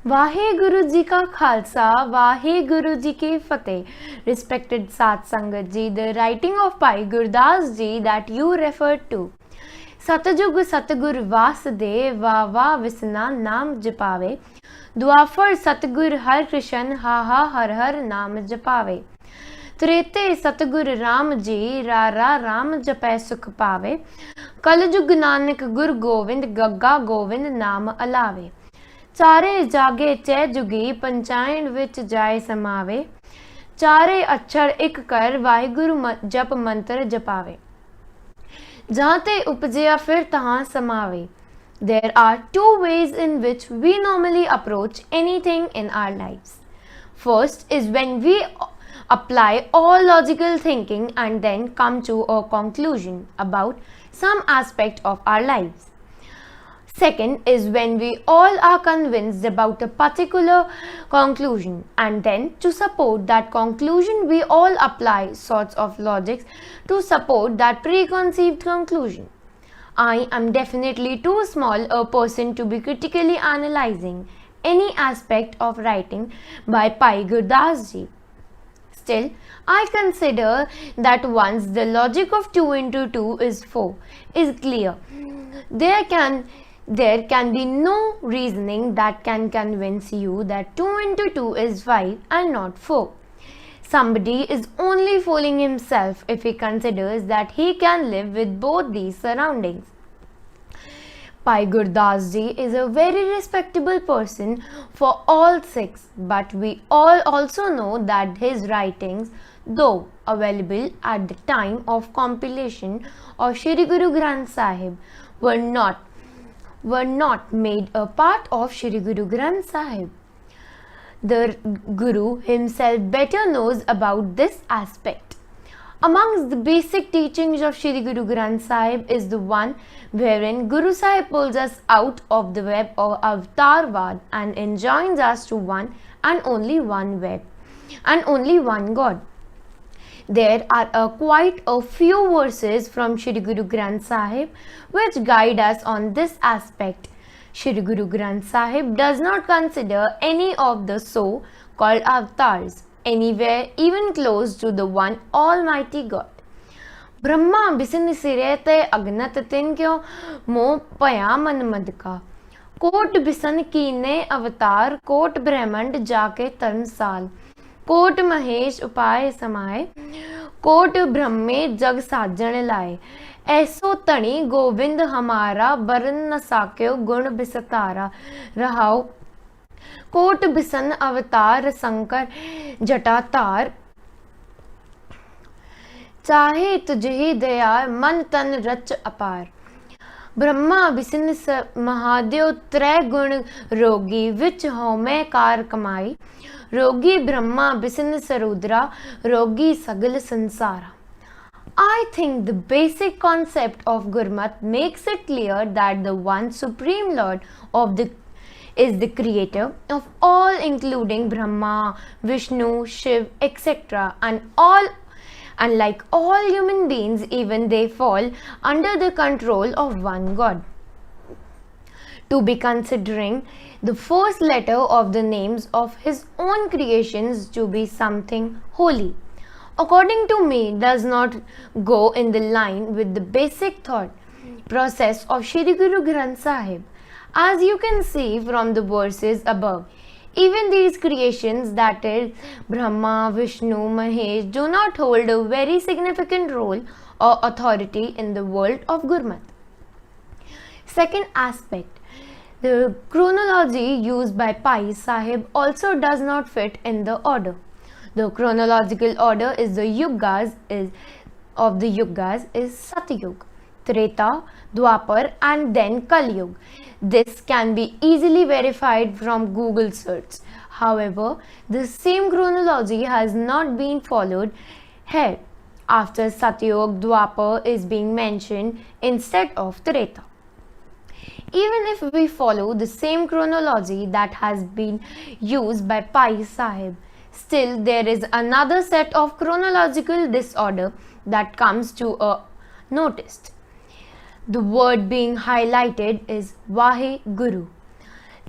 वाहेगुरु जी का खालसा, वाहेगुरु जी की फतेह. Respected Sat Sangat ji, the writing of Bhai Gurdas ji that you referred to. सतजुग सतगुर वासुदेव, वाह वाह विसना नाम जपावे. द्वापर सतगुर हर कृष्ण, हा हा हर हर नाम जपावे. त्रेते सतगुर राम जी, रा रा राम जपै सुख पावे. कलजुग नानक गुर गोविंद, गग्गा गोविंद नाम अलावे. चारे जागे चै जुगी, पंचायन विच जाए समावे. चारे अक्षर इक कर, वाहिगुरु जप मंत्र जपावे. जहाँ ते उपजया फिर तहाँ समावे. There are two ways in which we normally approach anything in our lives. First is when we apply all logical thinking and then come to a conclusion about some aspect of our lives. Second is when we all are convinced about a particular conclusion and then to support that conclusion we all apply sorts of logics to support that preconceived conclusion. I am definitely too small a person to be critically analyzing any aspect of writing by Bhai Gurdas ji. Still, I consider that once the logic of 2 into 2 is 4 is clear, there can be no reasoning that can convince you that 2 into 2 is 5 and not 4. Somebody is only fooling himself if he considers that he can live with both these surroundings. Bhai Gurdas ji is a very respectable person for all six, but we all also know that his writings, though available at the time of compilation of Shri Guru Granth Sahib, were not made a part of Shri Guru Granth Sahib. The Guru himself better knows about this aspect. Amongst the basic teachings of Shri Guru Granth Sahib is the one wherein Guru Sahib pulls us out of the web of Avatarvad and enjoins us to one and only one web and only one God. There are quite a few verses from Shri Guru Granth Sahib which guide us on this aspect. Shri Guru Granth Sahib does not consider any of the so-called avatars anywhere even close to the one Almighty God. Brahma बिसन सिरे ते अगनत तिन क्यों मोह पया मन मद का. Coat बिसन कीने अवतार, कोट ब्रह्मंड जाके तरनसाल. कोट महेश उपाय समाए, कोट ब्रह्मे जग साजन लाए. ऐसो तणी गोविंद हमारा, बरन न साक्यो गुण बिसतारा. रहाओ कोट बिसन अवतार, शंकर जटातार. चाहे तुझही दया, मन तन रच अपार. ब्रह्मा बिसन महादेव त्रै गुण रोगी, विच होमै कार कमाई. रोगी ब्रह्मा बिसन सरुद्रा, रोगी सगल संसारा. I think the basic concept of Gurmat makes it clear that the one supreme Lord is the creator of all, including Brahma, Vishnu, Shiv, etc. And like all human beings, even they fall under the control of one God. To be considering the first letter of the names of his own creations to be something holy, according to me, does not go in the line with the basic thought process of Shri Guru Granth Sahib. As you can see from the verses above, even these creations, that is Brahma, Vishnu, Mahesh, do not hold a very significant role or authority in the world of Gurmat. Second aspect, the chronology used by Bhai Sahib also does not fit in the order. The chronological order is the yugas of the yugas is Satyug, Treta, Dwapar and then Kalyug. This can be easily verified from Google search. However, the same chronology has not been followed here. After Satyug, Dwapar is being mentioned instead of Treta. Even if we follow the same chronology that has been used by Bhai Sahib, still there is another set of chronological disorder that comes to a noticed. The word being highlighted is Vahe Guru.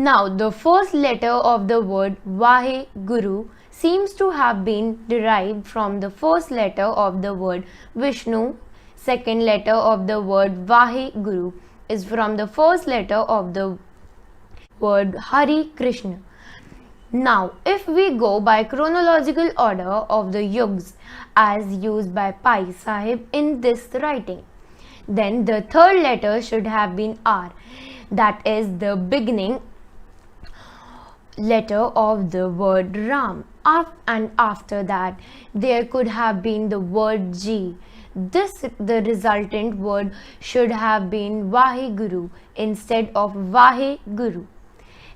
Now, the first letter of the word Vaheguru seems to have been derived from the first letter of the word Vishnu. Second letter of the word Vaheguru is from the first letter of the word Hari Krishna. Now, if we go by chronological order of the yugs as used by Pai Sahib in this writing, then the third letter should have been R, that is the beginning letter of the word Ram, and after that there could have been the word G. The resultant word should have been Vaheguru instead of Vaheguru.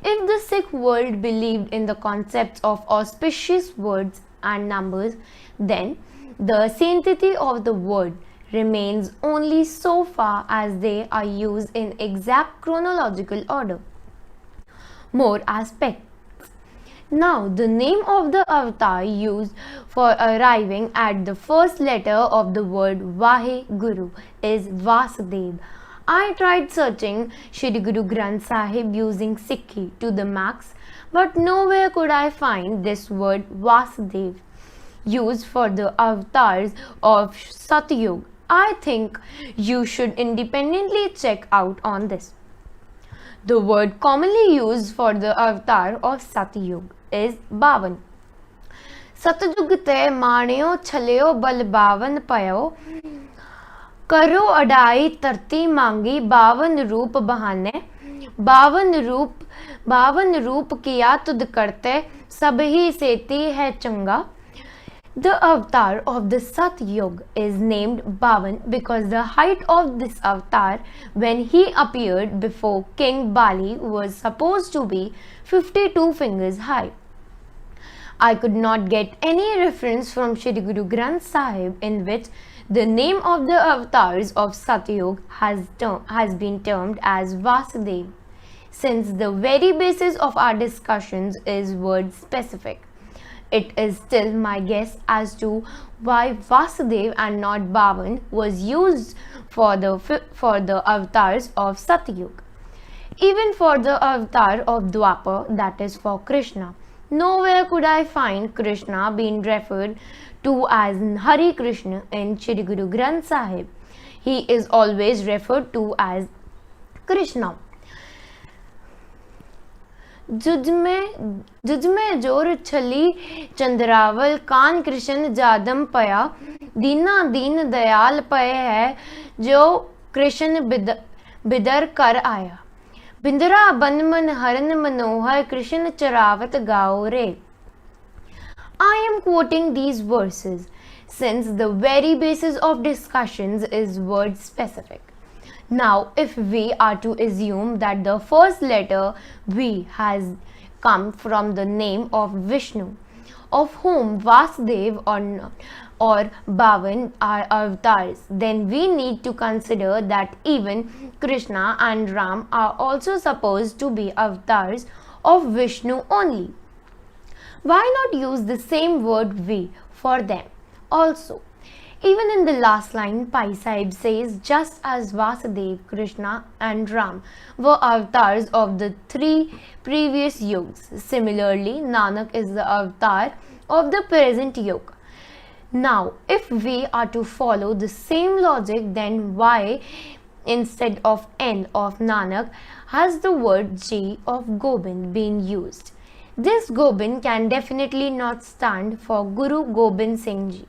If the Sikh world believed in the concepts of auspicious words and numbers, then the sanctity of the word remains only so far as they are used in exact chronological order. More aspects. Now, the name of the avatar used for arriving at the first letter of the word Vaheguru is Vasudev. I tried searching Shri Guru Granth Sahib using Sikhi to the max, but nowhere could I find this word Vasudev used for the avatars of Satyug. I think you should independently check out on this. The word commonly used for the avatar of Satyug is Bavan. Satyug te maanyo chaleo bal bavan payo करो अडाई तरती मांगी बावन रूप किया तुद करते सब ही सेती है चंगा. The avatar of the Satyug is named Bavan because the height of this avatar when he appeared before King Bali was supposed to be 52 fingers high. I could not get any reference from Shri Guru Granth Sahib in which the name of the avatars of Satyug has been termed as Vasudev, since the very basis of our discussions is word specific. It is still my guess as to why Vasudev and not Bavan was used for the avatars of Satyug. Even for the avatar of Dwapar, that is for Krishna, nowhere could I find Krishna being referred to as Hari Krishna in Shri Guru Granth Sahib. He is always referred to as Krishna. जुज में जोर छली चंद्रावल कान कृष्ण जादम पया दीना दीन दयाल पय है जो कृष्ण बिदर कर आया बिंदरा बन मन हरन मनोहर कृष्ण चरावत गाओ रे. I am quoting these verses since the very basis of discussions is word specific. Now, if we are to assume that the first letter V has come from the name of Vishnu, of whom Vasudev or Bhavan are avatars, then we need to consider that even Krishna and Ram are also supposed to be avatars of Vishnu only. Why not use the same word V for them also? Even in the last line, Pai Sahib says, just as Vasudev, Krishna and Ram were avatars of the three previous yugs, similarly Nanak is the avatar of the present yug. Now, if we are to follow the same logic, then why instead of N of Nanak has the word G of Gobind been used? This Gobind can definitely not stand for Guru Gobind Singh Ji,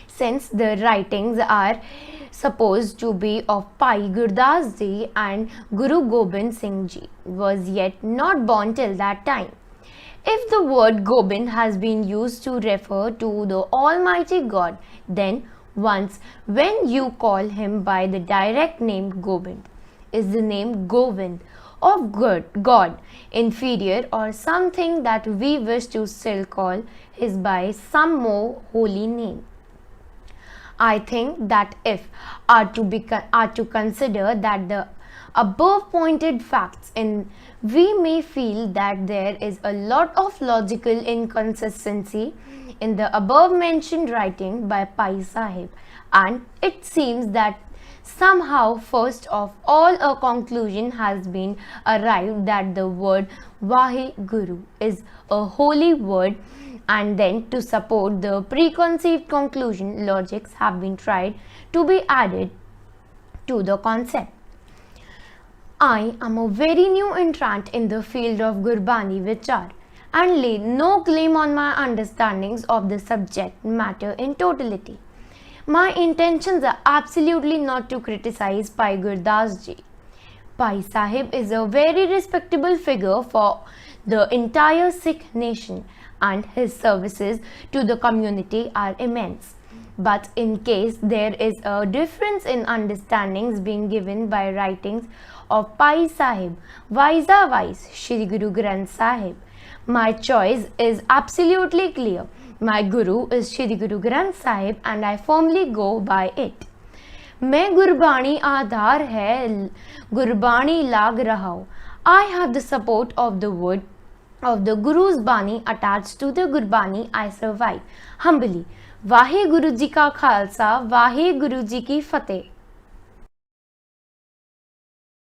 since the writings are supposed to be of Pai Gurdas Ji and Guru Gobind Singh Ji was yet not born till that time. If the word Gobind has been used to refer to the Almighty God, then once when you call him by the direct name Gobind, is the name Govind of God inferior or something that we wish to still call his by some more holy name? I think that if are to consider that the above pointed facts in, we may feel that there is a lot of logical inconsistency in the above mentioned writing by Pai Sahib, and it seems that Somehow, first of all, a conclusion has been arrived that the word Vaheguru is a holy word, and then to support the preconceived conclusion, logics have been tried to be added to the concept. I am a very new entrant in the field of Gurbani Vichar and lay no claim on my understandings of the subject matter in totality. My intentions are absolutely not to criticize Pai Gurdas ji. Pai Sahib is a very respectable figure for the entire Sikh nation, and his services to the community are immense. But in case there is a difference in understandings being given by writings of Pai Sahib vis-a-vis Shri Guru Granth Sahib, my choice is absolutely clear. My Guru is Shri Guru Granth Sahib and I firmly go by it. मैं गुरबाणी आधार है गुरबाणी लाग रहा हूँ. I have the support of the word of the Guru's Bani attached to the Gurbani I survive. Humbly, Wahe Guru जी का खालसा, वाहे गुरु जी की फतेह.